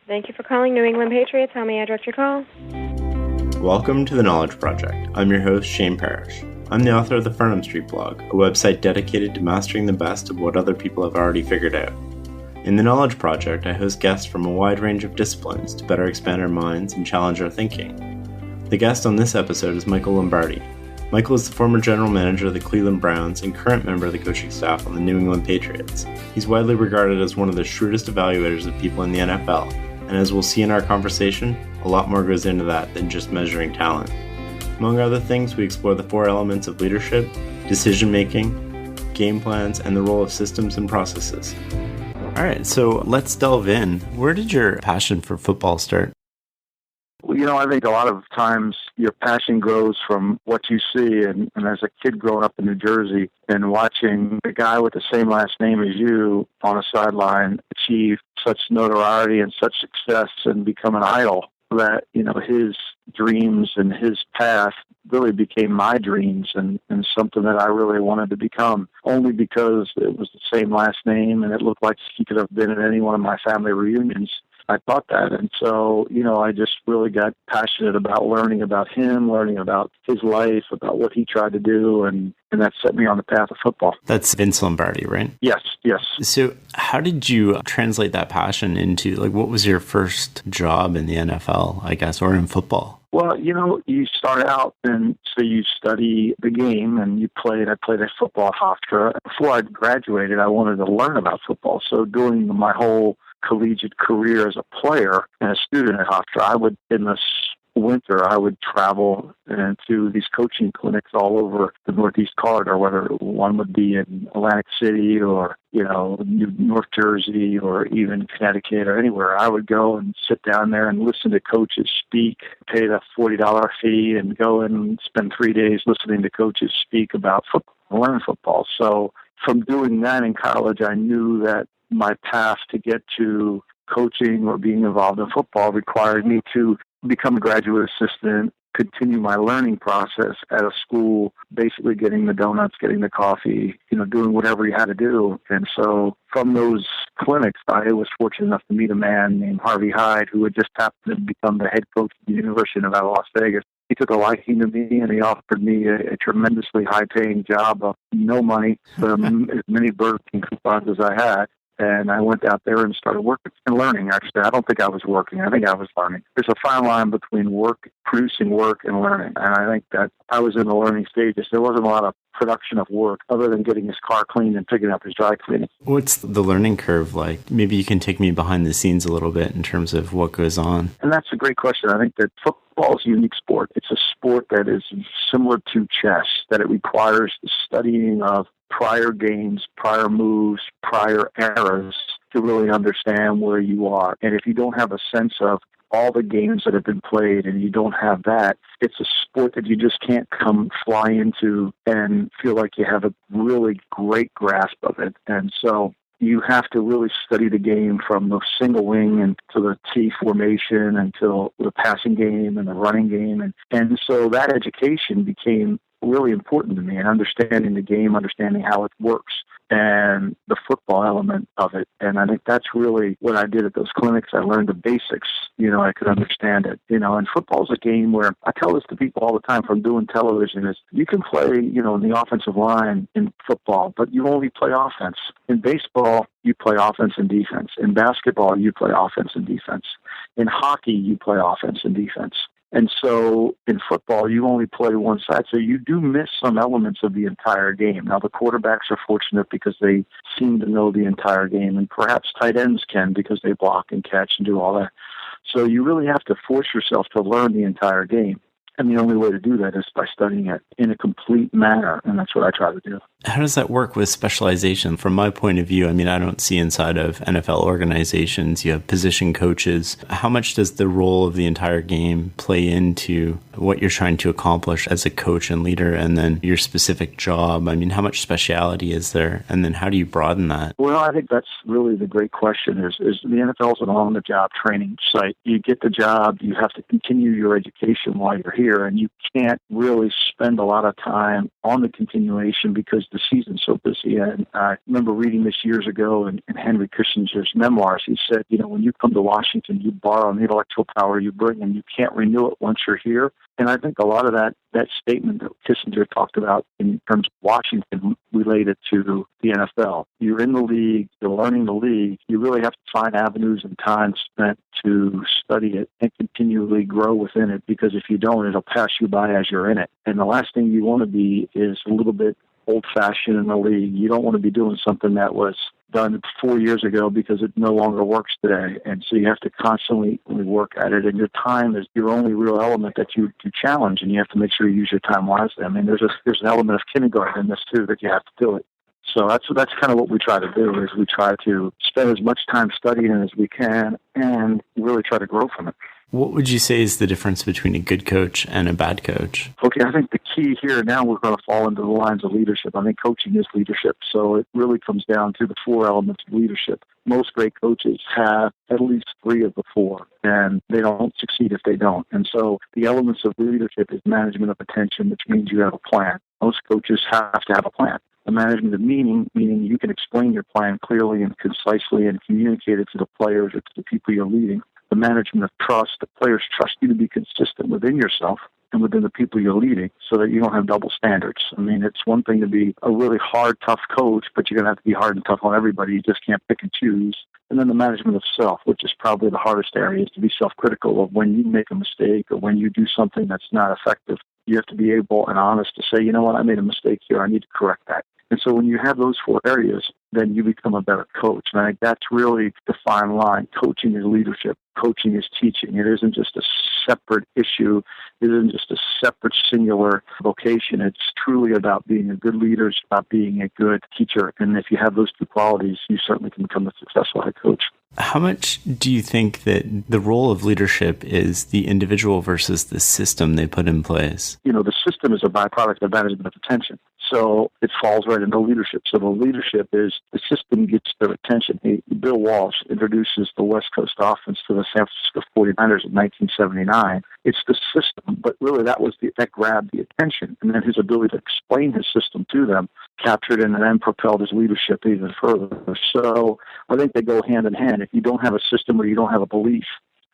Thank you for calling New England Patriots. How may I direct your call? Welcome to The Knowledge Project. I'm your host, Shane Parrish. I'm the author of the Fernham Street blog, a website dedicated to mastering the best of what other people have already figured out. In The Knowledge Project, I host guests from a wide range of disciplines to better expand our minds and challenge our thinking. The guest on this episode is Michael Lombardi. Michael is the former general manager of the Cleveland Browns and current member of the coaching staff on the New England Patriots. He's widely regarded as one of the shrewdest evaluators of people in the NFL, and as we'll see in our conversation, a lot more goes into that than just measuring talent. Among other things, we explore the 4 elements of leadership, decision-making, game plans, and the role of systems and processes. All right, so let's delve in. Where did your passion for football start? Well, I think a lot of times your passion grows from what you see. And as a kid growing up in New Jersey and watching a guy with the same last name as you on a sideline achieve such notoriety and such success and become an idol, that, his dreams and his path really became my dreams and something that I really wanted to become, only because it was the same last name and it looked like he could have been at any one of my family reunions. I thought that. And so, I just really got passionate about learning about him, learning about his life, about what he tried to do, and that set me on the path of football. That's Vince Lombardi, right? Yes. So how did you translate that passion into, what was your first job in the NFL, I guess, or in football? Well, you start out and so you study the game and you play, and I played football at Hofstra. Before I graduated, I wanted to learn about football. So during my whole collegiate career as a player and a student at Hofstra, in the winter, I would travel to these coaching clinics all over the Northeast corridor, whether one would be in Atlantic City or, North Jersey or even Connecticut or anywhere. I would go and sit down there and listen to coaches speak, pay the $40 fee, and go and spend 3 days listening to coaches speak about football, learn football. So from doing that in college, I knew that my path to get to coaching or being involved in football required me to become a graduate assistant, continue my learning process at a school, basically getting the donuts, getting the coffee, doing whatever you had to do. And so from those clinics, I was fortunate enough to meet a man named Harvey Hyde, who had just happened to become the head coach of the University of Nevada, Las Vegas. He took a liking to me, and he offered me a tremendously high-paying job of no money, as many Burger King coupons as I had. And I went out there and started working and learning, actually. I don't think I was working. I think I was learning. There's a fine line between work, producing work, and learning. And I think that I was in the learning stages. There wasn't a lot of production of work other than getting his car cleaned and picking up his dry cleaning. What's the learning curve like? Maybe you can take me behind the scenes a little bit in terms of what goes on. And that's a great question. I think that football is a unique sport. It's a sport that is similar to chess, that it requires the studying of prior games, prior moves, prior eras to really understand where you are. And if you don't have a sense of all the games that have been played and you don't have that, it's a sport that you just can't come fly into and feel like you have a really great grasp of it. And so you have to really study the game from the single wing and to the T formation until the passing game and the running game. And so that education became really important to me, and understanding the game, understanding how it works, and the football element of it. And I think that's really what I did at those clinics. I learned the basics. I could understand it. And football's a game where I tell this to people all the time from doing television is you can play, in the offensive line in football, but you only play offense. In baseball, you play offense and defense. In basketball, you play offense and defense. In hockey, you play offense and defense. And so in football, you only play one side. So you do miss some elements of the entire game. Now, the quarterbacks are fortunate because they seem to know the entire game, and perhaps tight ends can because they block and catch and do all that. So you really have to force yourself to learn the entire game. And the only way to do that is by studying it in a complete manner, and that's what I try to do. How does that work with specialization? From my point of view, I don't see inside of NFL organizations, you have position coaches. How much does the role of the entire game play into what you're trying to accomplish as a coach and leader, and then your specific job? How much speciality is there? And then how do you broaden that? Well, I think that's really the great question is the NFL is an on-the-job training site. You get the job, you have to continue your education while you're here. here, and you can't really spend a lot of time on the continuation because the season's so busy. And I remember reading this years ago in Henry Kissinger's memoirs. He said, when you come to Washington, you borrow the intellectual power you bring, and you can't renew it once you're here. And I think a lot of that statement that Kissinger talked about in terms of Washington related to the NFL. You're in the league, you're learning the league, you really have to find avenues and time spent to study it and continually grow within it, because if you don't, it'll pass you by as you're in it. And the last thing you want to be is a little bit old-fashioned in the league. You don't want to be doing something that was done 4 years ago because it no longer works today. And so you have to constantly work at it. And your time is your only real element that you challenge, and you have to make sure you use your time wisely. I mean, there's an element of kindergarten in this, too, that you have to do it. So that's kind of what we try to do, is we try to spend as much time studying as we can and really try to grow from it. What would you say is the difference between a good coach and a bad coach? Okay, I think the key here now, we're going to fall into the lines of leadership. I think coaching is leadership, so it really comes down to the 4 elements of leadership. Most great coaches have at least 3 of the 4, and they don't succeed if they don't. And so the elements of leadership is management of attention, which means you have a plan. Most coaches have to have a plan. The management of meaning you can explain your plan clearly and concisely and communicate it to the players or to the people you're leading. The management of trust, the players trust you to be consistent within yourself and within the people you're leading so that you don't have double standards. I mean, it's one thing to be a really hard, tough coach, but you're going to have to be hard and tough on everybody. You just can't pick and choose. And then the management of self, which is probably the hardest area, is to be self-critical of when you make a mistake or when you do something that's not effective. You have to be able and honest to say, you know what, I made a mistake here. I need to correct that. And so when you have those 4 areas, then you become a better coach. And I think that's really the fine line. Coaching is leadership. Coaching is teaching. It isn't just a separate issue. It isn't just a separate singular vocation. It's truly about being a good leader. It's about being a good teacher. And if you have those 2 qualities, you certainly can become a successful head coach. How much do you think that the role of leadership is the individual versus the system they put in place? The system is a byproduct of management of attention. So it falls right into leadership. So the leadership is the system gets their attention. Bill Walsh introduces the West Coast offense to the San Francisco 49ers in 1979. It's the system, but really that grabbed the attention. And then his ability to explain his system to them captured and then propelled his leadership even further. So I think they go hand in hand. If you don't have a system or you don't have a belief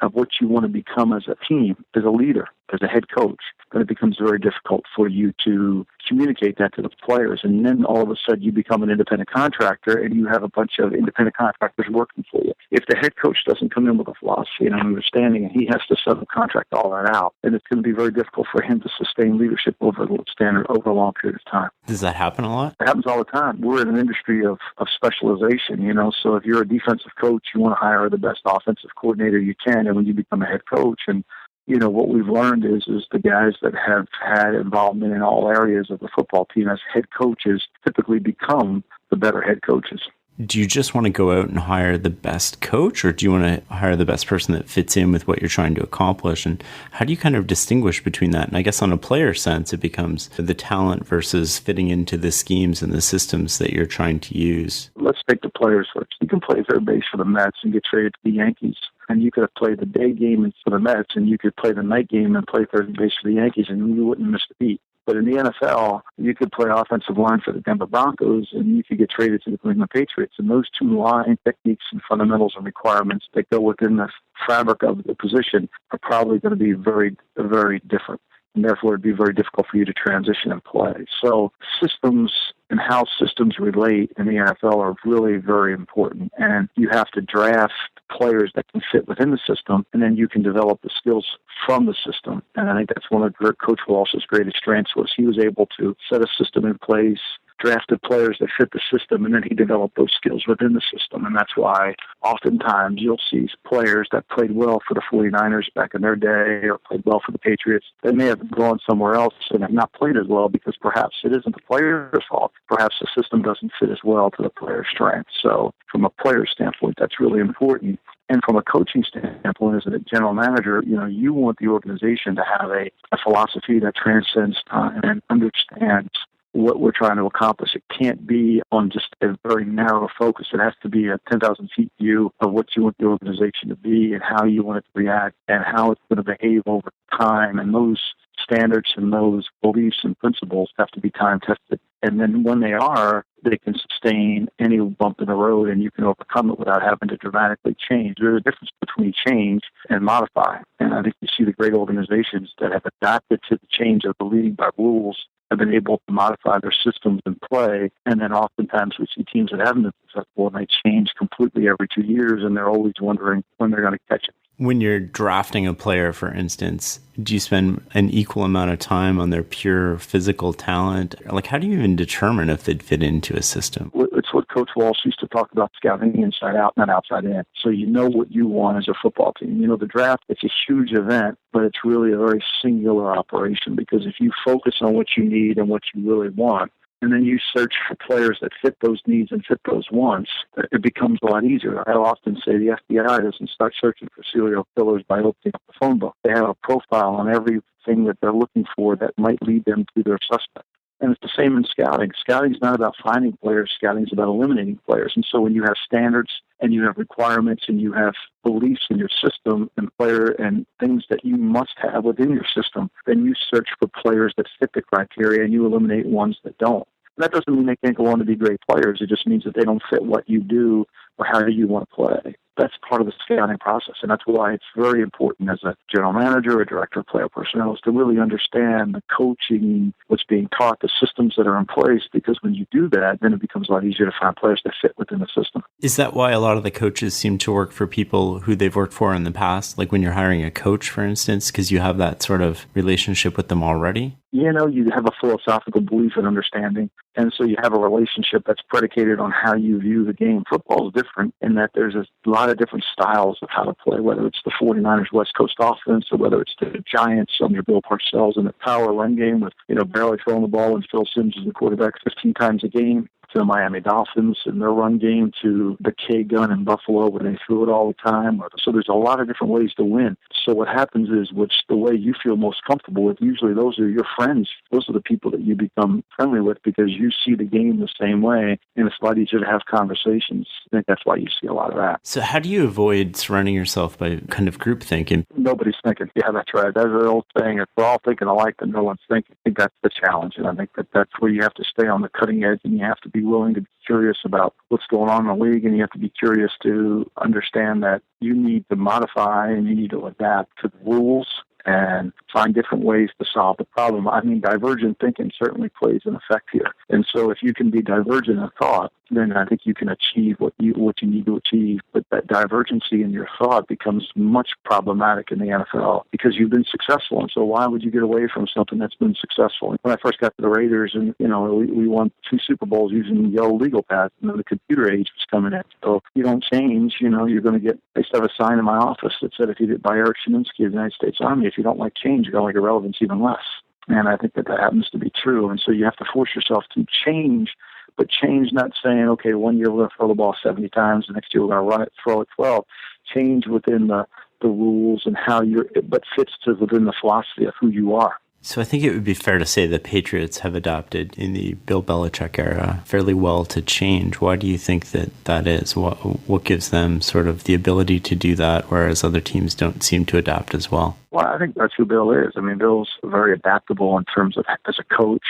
of what you want to become as a team, as a leader, as a head coach, then it becomes very difficult for you to communicate that to the players. And then all of a sudden you become an independent contractor and you have a bunch of independent contractors working for you. If the head coach doesn't come in with a philosophy and an understanding and he has to subcontract all that out, then it's going to be very difficult for him to sustain leadership over a long period of time. Does that happen a lot? It happens all the time. We're in an industry of specialization, so if you're a defensive coach, you want to hire the best offensive coordinator you can, and when you become a head coach, and what we've learned is the guys that have had involvement in all areas of the football team as head coaches typically become the better head coaches. Do you just want to go out and hire the best coach, or do you want to hire the best person that fits in with what you're trying to accomplish? And how do you kind of distinguish between that? And I guess on a player sense, it becomes the talent versus fitting into the schemes and the systems that you're trying to use. Let's take the players first. You can play third base for the Mets and get traded to the Yankees. And you could have played the day game for the Mets, and you could play the night game and play third base for the Yankees, and you wouldn't miss the beat. But in the NFL, you could play offensive line for the Denver Broncos, and you could get traded to the Cleveland Patriots. And those 2 line techniques and fundamentals and requirements that go within the fabric of the position are probably going to be very, very different. And therefore, it'd be very difficult for you to transition and play. So systems and how systems relate in the NFL are really very important. And you have to draft players that can fit within the system, and then you can develop the skills from the system. And I think that's one of Coach Walsh's greatest strengths was he was able to set a system in place, drafted players that fit the system, and then he developed those skills within the system. And that's why oftentimes you'll see players that played well for the 49ers back in their day or played well for the Patriots. They may have gone somewhere else and have not played as well because perhaps it isn't the player's fault. Perhaps the system doesn't fit as well to the player's strength. So from a player standpoint, that's really important. And from a coaching standpoint, as a general manager, you want the organization to have a philosophy that transcends time and understands what we're trying to accomplish. It can't be on just a very narrow focus. It has to be a 10,000 feet view of what you want the organization to be and how you want it to react and how it's going to behave over time. And those standards and those beliefs and principles have to be time tested. And then when they are, they can sustain any bump in the road and you can overcome it without having to dramatically change. There's a difference between change and modify. And I think you see the great organizations that have adapted to the change of the league by rules have been able to modify their systems and play. And then oftentimes we see teams that haven't been successful and they change completely every 2 years and they're always wondering when they're going to catch it. When you're drafting a player, for instance, do you spend an equal amount of time on their pure physical talent? Like, how do you even determine if they'd fit into a system? It's what Coach Walsh used to talk about, scouting inside out, not outside in. So you know what you want as a football team. You know, the draft, it's a huge event, but it's really a very singular operation because if you focus on what you need and what you really want, and then you search for players that fit those needs and fit those wants, it becomes a lot easier. I often say the FBI doesn't start searching for serial killers by opening up the phone book. They have a profile on everything that they're looking for that might lead them to their suspect. And it's the same in scouting. Scouting is not about finding players. Scouting is about eliminating players. And so when you have standards and you have requirements and you have beliefs in your system and player and things that you must have within your system, then you search for players that fit the criteria and you eliminate ones that don't. That doesn't mean they can't go on to be great players. It just means that they don't fit what you do or how you want to play. That's part of the scouting process, and that's why it's very important as a general manager or director of player personnel is to really understand the coaching, what's being taught, the systems that are in place, because when you do that, then it becomes a lot easier to find players that fit within the system. Is that why a lot of the coaches seem to work for people who they've worked for in the past? Like when you're hiring a coach, for instance, because you have that sort of relationship with them already? You know, you have a philosophical belief and understanding, and so you have a relationship that's predicated on how you view the game. Football is different in that there's a lot of different styles of how to play, whether it's the 49ers West Coast offense or whether it's the Giants under Bill Parcells in the power run game with, barely throwing the ball and Phil Simms is the quarterback 15 times a game, to the Miami Dolphins and their run game, to the K-gun in Buffalo when they threw it all the time. So there's a lot of different ways to win. So what happens is, the way you feel most comfortable with, usually those are your friends. Those are the people that you become friendly with because you see the game the same way, and it's a lot easier to have conversations. I think that's why you see a lot of that. So how do you avoid surrounding yourself by kind of group thinking? Nobody's thinking. Yeah, that's right. That's the old saying. If we're all thinking alike, then no one's thinking. I think that's the challenge, and I think that's where you have to stay on the cutting edge, and you have to be willing to be curious about what's going on in the league, and you have to be curious to understand that you need to modify and you need to adapt to the rules and find different ways to solve the problem. I mean, divergent thinking certainly plays an effect here. And so if you can be divergent in thought, then I think you can achieve what you need to achieve. But that divergency in your thought becomes much problematic in the NFL because you've been successful. And so why would you get away from something that's been successful? When I first got to the Raiders and, we won 2 Super Bowls using yellow legal pads, and then the computer age was coming in. So if you don't change, you're going to get, I used to have a sign in my office that said, if you did by Eric Shiminsky of the United States Army, if you don't like change, you're going to like irrelevance even less. And I think that happens to be true. And so you have to force yourself to change, but change not saying, okay, 1 year we're going to throw the ball 70 times, the next year we're going to run it, throw it 12. Change within the rules and how but fits within the philosophy of who you are. So I think it would be fair to say that Patriots have adapted in the Bill Belichick era fairly well to change. Why do you think that is? What gives them sort of the ability to do that, whereas other teams don't seem to adapt as well? Well, I think that's who Bill is. I mean, Bill's very adaptable in terms of as a coach.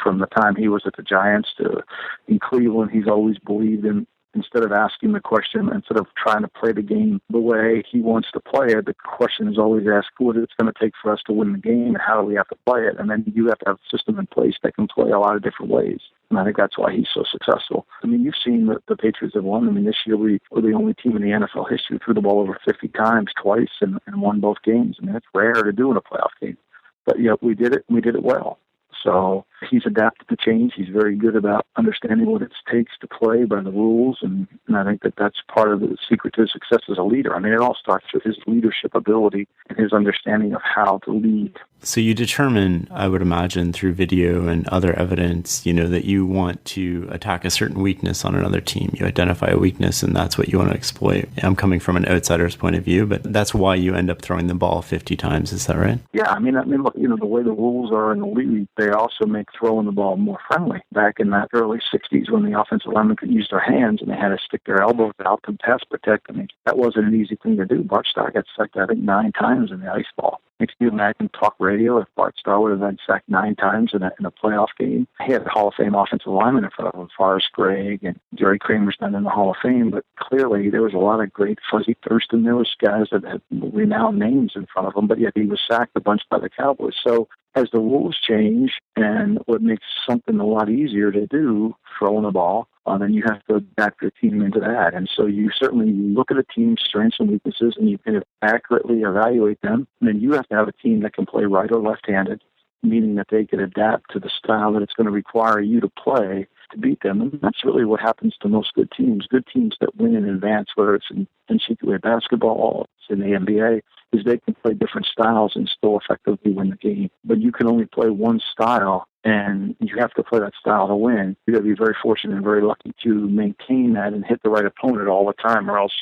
From the time he was at the Giants to in Cleveland, he's always believed in, instead of asking the question, instead of trying to play the game the way he wants to play it, the question is always asked, what is it going to take for us to win the game, and how do we have to play it? And then you have to have a system in place that can play a lot of different ways. And I think that's why he's so successful. I mean, you've seen that the Patriots have won. I mean, this year we were the only team in the NFL history who threw the ball over 50 times twice and won both games. I mean, it's rare to do in a playoff game. But yet we did it, and we did it well. So he's adapted to change. He's very good about understanding what it takes to play by the rules, and I think that's part of the secret to his success as a leader. I mean, it all starts with his leadership ability and his understanding of how to lead. So you determine, I would imagine, through video and other evidence, that you want to attack a certain weakness on another team. You identify a weakness, and that's what you want to exploit. I'm coming from an outsider's point of view, but that's why you end up throwing the ball 50 times. Is that right? Yeah, I mean, look, the way the rules are in the league, they also make throwing the ball more friendly. Back in the early 60s when the offensive linemen could use their hands and they had to stick their elbows out to pass protect, I mean, that wasn't an easy thing to do. Bart Starr got sacked, I think, 9 times in the ice ball. Makes you imagine talk radio if Bart Starr would have been sacked 9 times in a playoff game. He had a Hall of Fame offensive lineman in front of him, Forrest Gregg, and Jerry Kramer's not in the Hall of Fame, but clearly there was a lot of great Fuzzy Thurston. There was guys that had renowned names in front of him, but yet he was sacked a bunch by the Cowboys. So as the rules change and what makes something a lot easier to do, throwing the ball, then you have to adapt your team into that. And so you certainly look at a team's strengths and weaknesses and you can accurately evaluate them. And then you have to have a team that can play right or left-handed, meaning that they can adapt to the style that it's going to require you to play to beat them. And that's really what happens to most good teams. Good teams that win in advance, whether it's in NCAA basketball, it's in the NBA, is they can play different styles and still effectively win the game. But you can only play one style, and you have to play that style to win. You got to be very fortunate and very lucky to maintain that and hit the right opponent all the time, or else,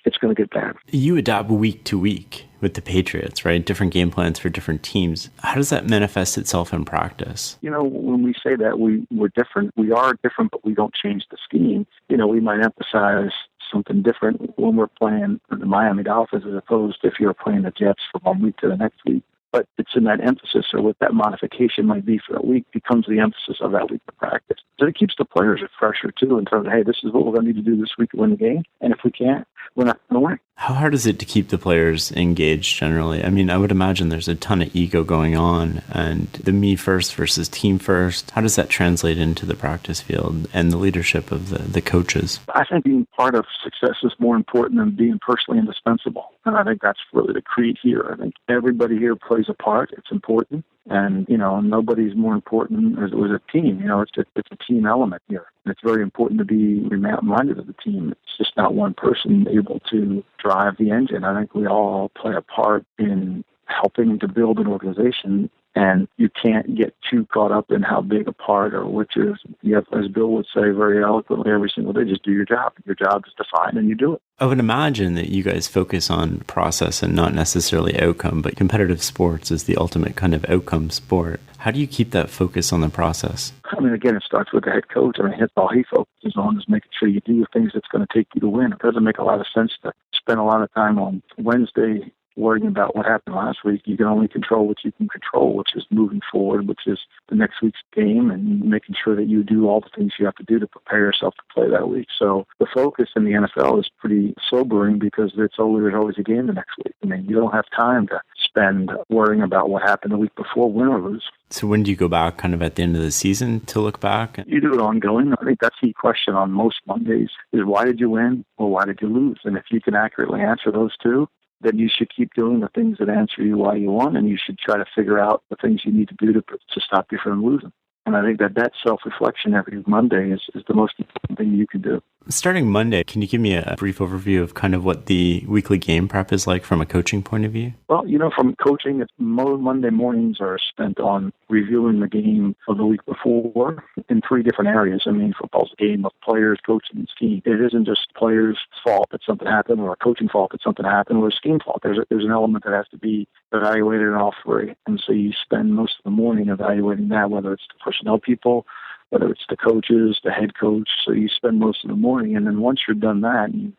it's going to get bad. You adapt week to week with the Patriots, right? Different game plans for different teams. How does that manifest itself in practice? When we say that we're different, we are different, but we don't change the scheme. We might emphasize something different when we're playing the Miami Dolphins as opposed to if you're playing the Jets from one week to the next week. But it's in that emphasis, or what that modification might be for that week becomes the emphasis of that week of practice. So it keeps the players fresher, too, in terms of, hey, this is what we're going to need to do this week to win the game. And if we can't, we're not going to win. How hard is it to keep the players engaged generally? I mean, I would imagine there's a ton of ego going on, and the me first versus team first. How does that translate into the practice field and the leadership of the coaches? I think being part of success is more important than being personally indispensable. And I think that's really the creed here. I think everybody here plays a part. It's important. And, nobody's more important as a team. It's a team element here. And it's very important to be reminded of the team. It's just not one person able to drive the engine. I think we all play a part in helping to build an organization. And you can't get too caught up in how big a part or which is. You have, as Bill would say very eloquently every single day, just do your job. Your job is defined and you do it. I would imagine that you guys focus on process and not necessarily outcome, but competitive sports is the ultimate kind of outcome sport. How do you keep that focus on the process? I mean, again, it starts with the head coach. All he focuses on is making sure you do the things that's going to take you to win. It doesn't make a lot of sense to spend a lot of time on Wednesday worrying about what happened last week. You can only control what you can control, which is moving forward, which is the next week's game, and making sure that you do all the things you have to do to prepare yourself to play that week. So the focus in the NFL is pretty sobering because there's always a game the next week. I mean, you don't have time to spend worrying about what happened the week before, win or lose. So when do you go back kind of at the end of the season to look back? You do it ongoing. I think that's the question on most Mondays is why did you win or why did you lose? And if you can accurately answer those two, then you should keep doing the things that answer you why you won, and you should try to figure out the things you need to do to stop you from losing. And I think that self-reflection every Monday is the most important thing you can do. Starting Monday, can you give me a brief overview of kind of what the weekly game prep is like from a coaching point of view? Well, from coaching, Monday mornings are spent on reviewing the game of the week before in 3 different areas. I mean, football's a game of players, coaching, and scheme. It isn't just players' fault that something happened or a coaching fault that something happened or a scheme fault. There's an element that has to be evaluated in all 3. And so you spend most of the morning evaluating that, whether it's the personnel people, whether it's the coaches, the head coach. So you spend most of the morning, and then once you're done that, you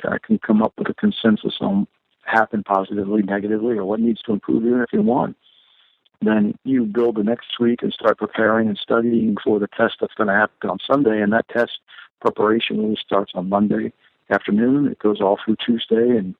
kind of can come up with a consensus on happened positively, negatively, or what needs to improve even if you won. Then you build the next week and start preparing and studying for the test that's going to happen on Sunday, and that test preparation really starts on Monday afternoon. It goes all through Tuesday, and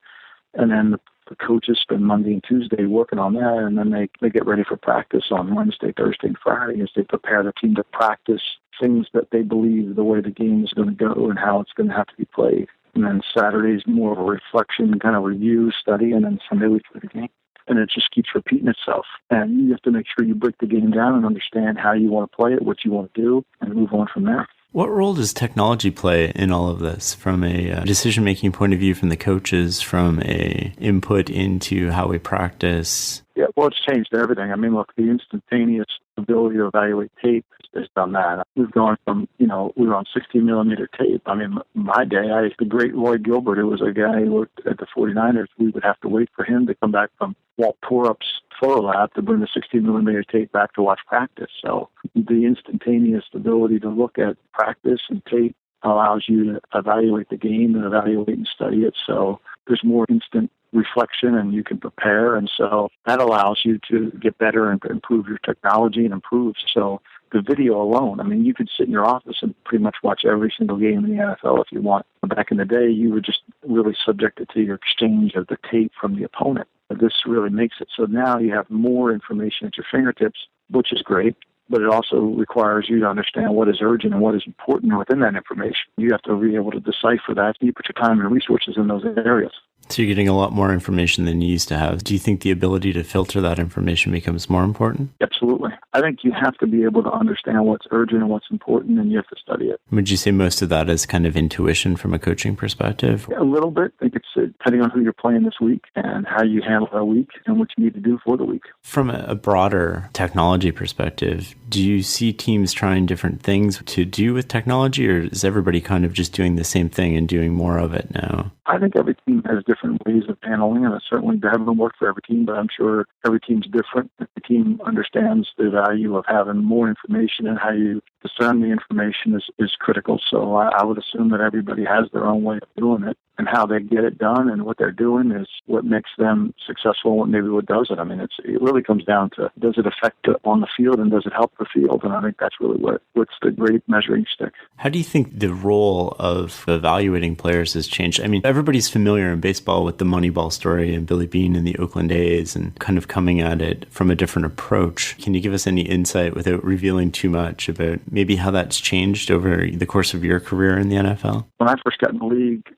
then the coaches spend Monday and Tuesday working on that, and then they get ready for practice on Wednesday, Thursday, and Friday as they prepare the team to practice things that they believe the way the game is going to go and how it's going to have to be played. And then Saturday is more of a reflection, kind of review, study, and then Sunday we play the game. And it just keeps repeating itself. And you have to make sure you break the game down and understand how you want to play it, what you want to do, and move on from there. What role does technology play in all of this from a decision-making point of view from the coaches, from a input into how we practice? Yeah, well, it's changed everything. I mean, look, the instantaneous ability to evaluate tape has done that. We've gone from, we were on 60-millimeter tape. I mean, my day, the great Roy Gilbert, who was a guy who worked at the 49ers, we would have to wait for him to come back from Walt Torup's photo lab to bring the 60-millimeter tape back to watch practice. So the instantaneous ability to look at practice and tape allows you to evaluate the game and evaluate and study it. So there's more instant reflection and you can prepare. And so that allows you to get better and improve your technology and improve. So the video alone, I mean, you could sit in your office and pretty much watch every single game in the NFL if you want. Back in the day, you were just really subjected to your exchange of the tape from the opponent. This really makes it so now you have more information at your fingertips, which is great. But it also requires you to understand what is urgent and what is important within that information. You have to be able to decipher that. You put your time and resources in those areas. So you're getting a lot more information than you used to have. Do you think the ability to filter that information becomes more important? Absolutely. I think you have to be able to understand what's urgent and what's important, and you have to study it. Would you say most of that is kind of intuition from a coaching perspective? A little bit. I think it's depending on who you're playing this week and how you handle that week and what you need to do for the week. From a broader technology perspective, do you see teams trying different things to do with technology, or is everybody kind of just doing the same thing and doing more of it now? I think every team has different ways of handling it. Certainly, they haven't worked for every team, but I'm sure every team's different. The team understands the value of having more information, and how you discern the information is critical. So I would assume that everybody has their own way of doing it, and how they get it done and what they're doing is what makes them successful and maybe what doesn't. I mean, it really comes down to, does it affect it on the field and does it help the field? And I think that's really what's the great measuring stick. How do you think the role of evaluating players has changed? I mean, everybody's familiar in baseball with the Moneyball story and Billy Beane and the Oakland A's and kind of coming at it from a different approach. Can you give us any insight without revealing too much about maybe how that's changed over the course of your career in the NFL? When I first got in the league,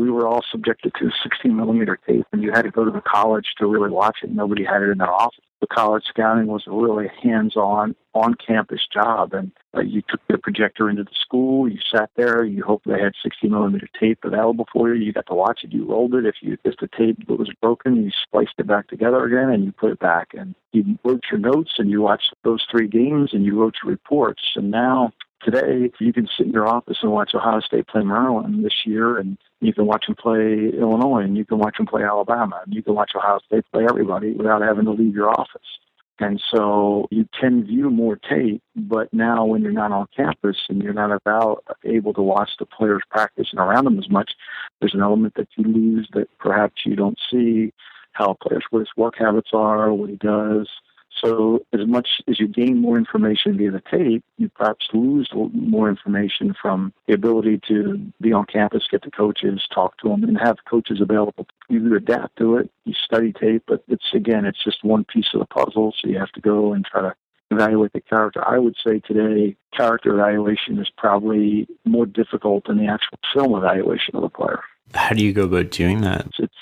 we were all subjected to 16-millimeter tape, and you had to go to the college to really watch it. Nobody had it in their office. The college scouting was a really hands-on, on-campus job, and you took the projector into the school, you sat there, you hoped they had 60-millimeter tape available for you, you got to watch it, you rolled it. If the tape was broken, you spliced it back together again, and you put it back, and you wrote your notes, and you watched those 3 games, and you wrote your reports. And now, today, you can sit in your office and watch Ohio State play Maryland this year, and you can watch them play Illinois, and you can watch them play Alabama, and you can watch Ohio State play everybody without having to leave your office. And so you can view more tape, but now when you're not on campus and you're not able to watch the players practice and around them as much, there's an element that you lose that perhaps you don't see, how a player's, what his work habits are, what he does. So as much as you gain more information via the tape, you perhaps lose more information from the ability to be on campus, get to coaches, talk to them, and have coaches available. You adapt to it, you study tape, but it's just one piece of the puzzle, so you have to go and try to evaluate the character. I would say today, character evaluation is probably more difficult than the actual film evaluation of the player. How do you go about doing that? It's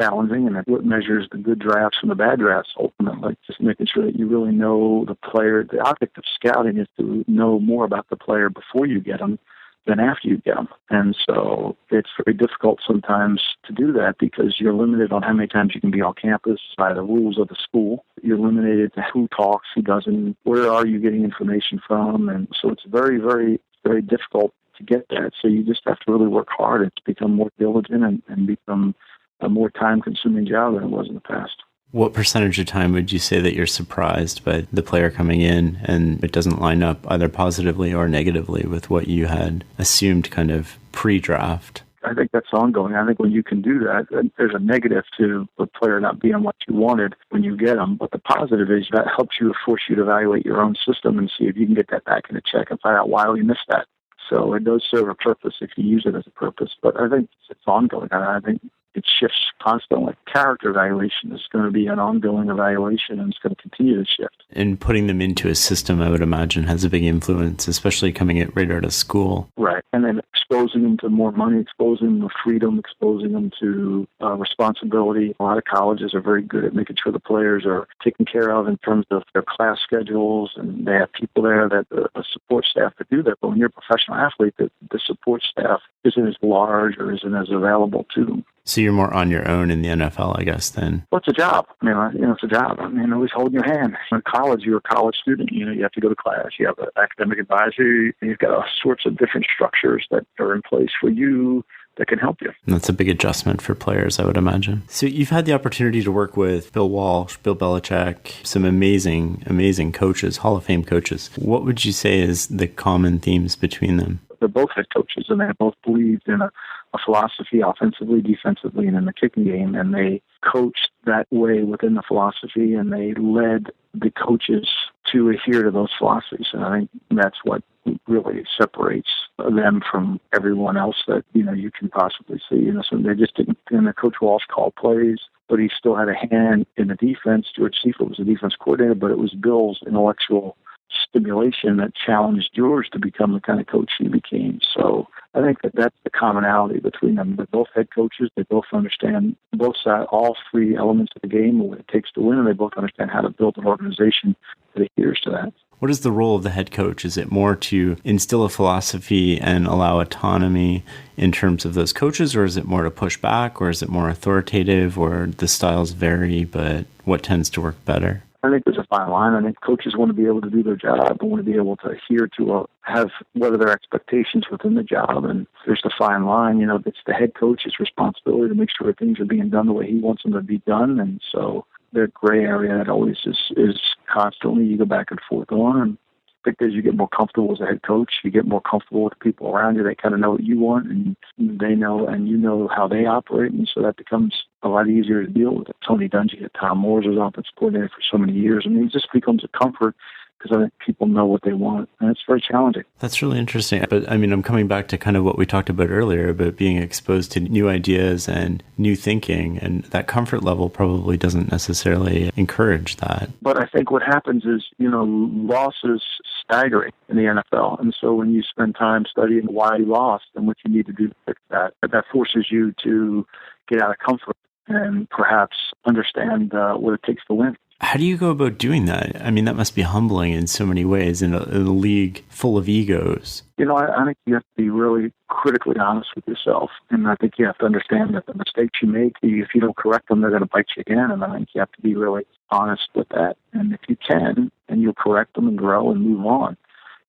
challenging, and what measures the good drafts from the bad drafts ultimately, just making sure that you really know the player. The object of scouting is to know more about the player before you get them than after you get them. And so it's very difficult sometimes to do that because you're limited on how many times you can be on campus by the rules of the school. You're limited to who talks, who doesn't, where are you getting information from. And so it's very, very, very difficult to get that. So you just have to really work hard and become more diligent and become a more time-consuming job than it was in the past. What percentage of time would you say that you're surprised by the player coming in and it doesn't line up either positively or negatively with what you had assumed kind of pre-draft? I think that's ongoing. I think when you can do that, there's a negative to the player not being what you wanted when you get them. But the positive is that helps you, force you to evaluate your own system and see if you can get that back in a check and find out why we missed that. So it does serve a purpose if you use it as a purpose. But I think it's ongoing. I think it shifts constantly. Character evaluation is going to be an ongoing evaluation, and it's going to continue to shift. And putting them into a system, I would imagine, has a big influence, especially coming right out of school. Right. And then exposing them to more money, exposing them to freedom, exposing them to responsibility. A lot of colleges are very good at making sure the players are taken care of in terms of their class schedules, and they have people there, that a support staff to do that. But when you're a professional athlete, the support staff isn't as large or isn't as available to them. So you're more on your own in the NFL, I guess, then? Well, it's a job. It's a job. Nobody's holding your hand. In college, you're a college student. You have to go to class. You have an academic advisor. You've got all sorts of different structures that are in place for you that can help you. And that's a big adjustment for players, I would imagine. So you've had the opportunity to work with Bill Walsh, Bill Belichick, some amazing, amazing coaches, Hall of Fame coaches. What would you say is the common themes between them? they're both head coaches, and they both believed in a philosophy offensively, defensively, and in the kicking game, and they coached that way within the philosophy, and they led the coaches to adhere to those philosophies. And I think that's what really separates them from everyone else that, you can possibly see. So they just didn't, and Coach Walsh called plays, but he still had a hand in the defense. George Seifert was the defense coordinator, but it was Bill's intellectual stimulation that challenged George to become the kind of coach he became. So I think that's the commonality between them. They're both head coaches. They both understand both sides, all three elements of the game and what it takes to win, and they both understand how to build an organization that adheres to that. What is the role of the head coach? Is it more to instill a philosophy and allow autonomy in terms of those coaches, or is it more to push back, or is it more authoritative, or the styles vary, but what tends to work better? I think there's a fine line. I think coaches want to be able to do their job and want to be able to adhere to have what are their expectations within the job. And there's the fine line. It's the head coach's responsibility to make sure things are being done the way he wants them to be done. And so the gray area that always is constantly you go back and forth on. And I think as you get more comfortable as a head coach, you get more comfortable with the people around you. They kind of know what you want, and they know, and you know how they operate, and so that becomes a lot easier to deal with. Tony Dungy at Tom Moore's was offensive coordinator for so many years. It just becomes a comfort because I think people know what they want, and it's very challenging. That's really interesting. But I'm coming back to kind of what we talked about earlier about being exposed to new ideas and new thinking, and that comfort level probably doesn't necessarily encourage that. But I think what happens is, losses staggering in the NFL, and so when you spend time studying why you lost and what you need to do to fix that forces you to get out of comfort and perhaps understand what it takes to win. How do you go about doing that? That must be humbling in so many ways in a league full of egos. I think you have to be really critically honest with yourself. And I think you have to understand that the mistakes you make, if you don't correct them, they're going to bite you again. And I think you have to be really honest with that. And if you can, and you'll correct them and grow and move on,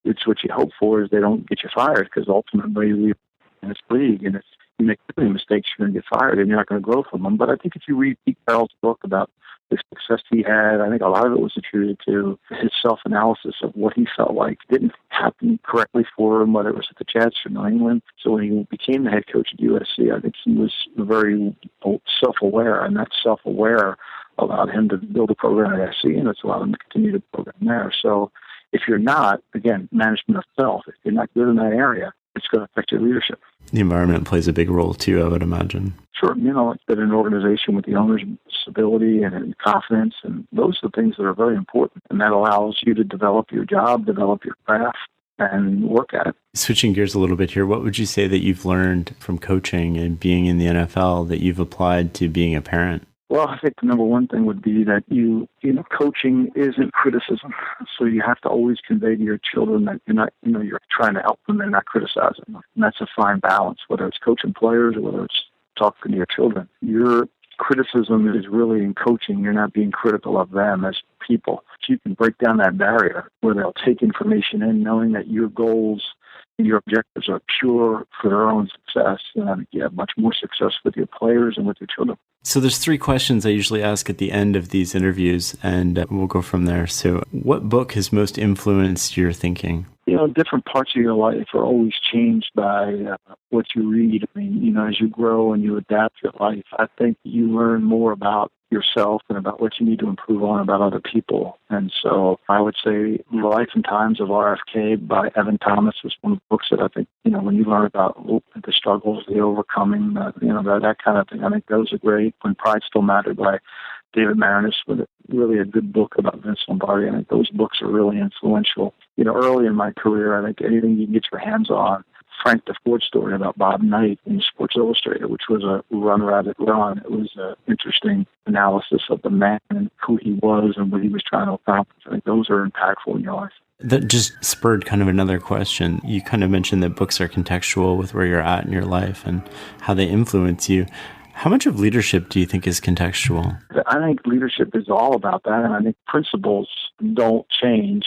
it's what you hope for is they don't get you fired, because ultimately you leave in this league. And if you make too many mistakes, you're going to get fired and you're not going to grow from them. But I think if you read Pete Carroll's book about the success he had, I think a lot of it was attributed to his self-analysis of what he felt like didn't happen correctly for him, whether it was at the Jets or New England. So when he became the head coach at USC, I think he was very self-aware, and that self-aware allowed him to build a program at SC, and it's allowed him to continue the program there. So if you're not, again, management of self, if you're not good in that area, it's going to affect your leadership. The environment plays a big role too, I would imagine. Sure. It's been an organization with the owner's stability and confidence, and those are the things that are very important. And that allows you to develop your job, develop your craft, and work at it. Switching gears a little bit here, what would you say that you've learned from coaching and being in the NFL that you've applied to being a parent? Well, I think the number one thing would be that coaching isn't criticism. So you have to always convey to your children that you're not, you're trying to help them and not criticizing them. And that's a fine balance, whether it's coaching players or whether it's talking to your children. Your criticism is really in coaching. You're not being critical of them as people. You can break down that barrier where they'll take information in knowing that your goals and your objectives are pure for their own success. And I think you have much more success with your players and with your children. So there's 3 questions I usually ask at the end of these interviews, and we'll go from there. So what book has most influenced your thinking? Different parts of your life are always changed by what you read. As you grow and you adapt your life, I think you learn more about yourself and about what you need to improve on about other people. And so I would say The Life and Times of RFK by Evan Thomas was one of the books that I think, when you learn about the struggles, the overcoming, that kind of thing, I think those are great. When Pride Still Mattered by David Marinus, with really a good book about Vince Lombardi. I think those books are really influential. Early in my career, I think anything you can get your hands on, Frank DeFord's story about Bob Knight in Sports Illustrated, which was a Run Rabbit Run. It was an interesting analysis of the man and who he was and what he was trying to accomplish. I think those are impactful in your life. That just spurred kind of another question. You kind of mentioned that books are contextual with where you're at in your life and how they influence you. How much of leadership do you think is contextual? I think leadership is all about that, and I think principles don't change.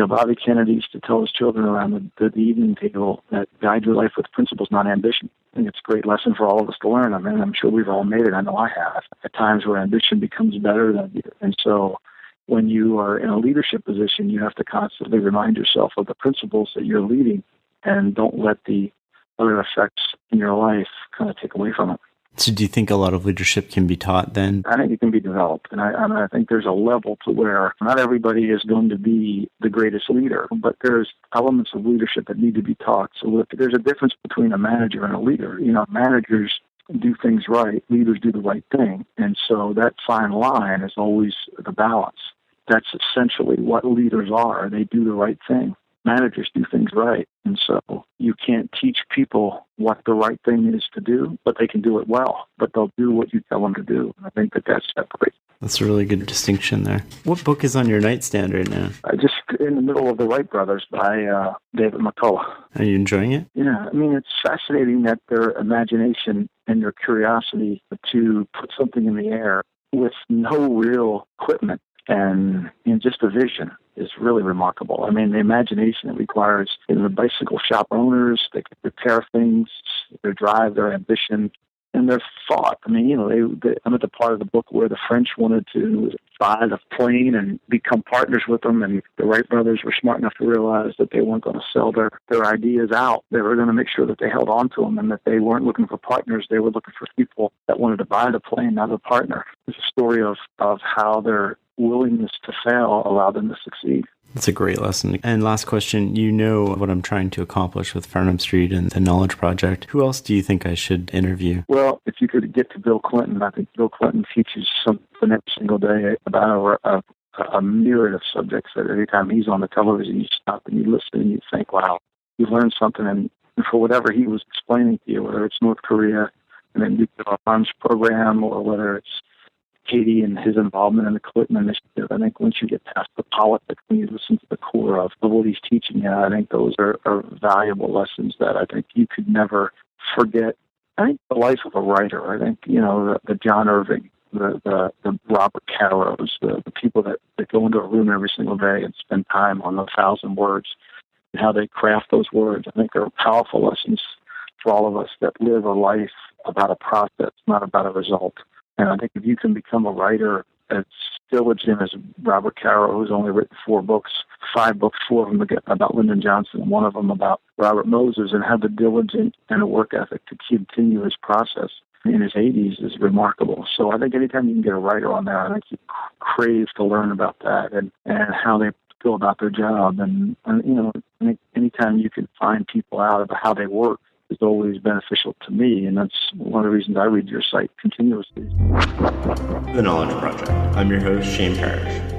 Bobby Kennedy used to tell his children around the evening table that guide your life with principles, not ambition. I think it's a great lesson for all of us to learn. I'm sure we've all made it. I know I have. At times where ambition becomes better than, and so when you are in a leadership position, you have to constantly remind yourself of the principles that you're leading and don't let the other effects in your life kind of take away from it. So do you think a lot of leadership can be taught then? I think it can be developed. And I think there's a level to where not everybody is going to be the greatest leader, but there's elements of leadership that need to be taught. So there's a difference between a manager and a leader. Managers do things right, leaders do the right thing. And so that fine line is always the balance. That's essentially what leaders are. They do the right thing. Managers do things right. And so you can't teach people what the right thing is to do, but they can do it well. But they'll do what you tell them to do. I think that's separate. That's a really good distinction there. What book is on your nightstand right now? Just in the middle of The Wright Brothers by David McCullough. Are you enjoying it? Yeah, it's fascinating that their imagination and their curiosity to put something in the air with no real equipment and just a vision is really remarkable. The imagination it requires in the bicycle shop owners, they can repair things, their drive, their ambition, and their thought. I'm at the part of the book where the French wanted to buy the plane and become partners with them, and the Wright brothers were smart enough to realize that they weren't going to sell their ideas out. They were going to make sure that they held on to them and that they weren't looking for partners. They were looking for people that wanted to buy the plane, not a partner. It's a story of how their willingness to fail allowed them to succeed. That's a great lesson. And last question, you know what I'm trying to accomplish with Farnham Street and the Knowledge Project. Who else do you think I should interview? Well, if you could get to Bill Clinton, I think Bill Clinton teaches something every single day about a myriad of subjects that every time he's on the television, you stop and you listen and you think, wow, you've learned something. And for whatever he was explaining to you, whether it's North Korea and the nuclear arms program or whether it's Haiti and his involvement in the Clinton initiative, I think once you get past the politics and you listen to the core of what he's teaching you, I think those are valuable lessons that I think you could never forget. I think the life of a writer, I think, the John Irving, the Robert Caros, the people that go into a room every single day and spend time on 1,000 words and how they craft those words, I think are powerful lessons for all of us that live a life about a process, not about a result. And I think if you can become a writer as diligent as Robert Caro, who's only written 4 books, 5 books, 4 of them about Lyndon Johnson, and one of them about Robert Moses, and have the diligence and a work ethic to continue his process in his 80s is remarkable. So I think anytime you can get a writer on there, I think you crave to learn about that and how they go about their job. And I think anytime you can find people out about how they work, is always beneficial to me, and that's one of the reasons I read your site continuously. The Knowledge Project. I'm your host, Shane Parrish.